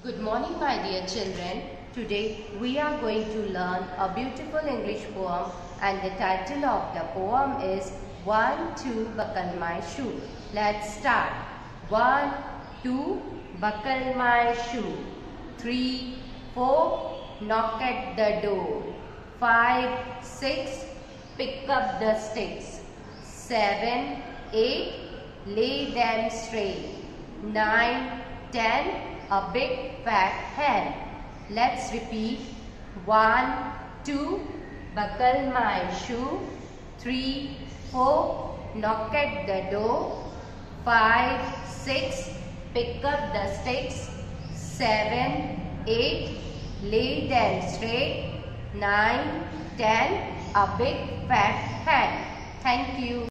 Good morning, my dear children. Today we are going to learn a beautiful English poem, and the title of the poem is 1, 2, Buckle My Shoe. Let's start. 1, 2, buckle my shoe. 3, 4, knock at the door. 5, 6, pick up the sticks. 7, 8, lay them straight. 9, 10, a big fat hen. Let's repeat. 1, 2, buckle my shoe. 3, 4, knock at the door. 5, 6, pick up the sticks. 7, 8, lay them straight. 9, 10, a big fat hen. Thank you.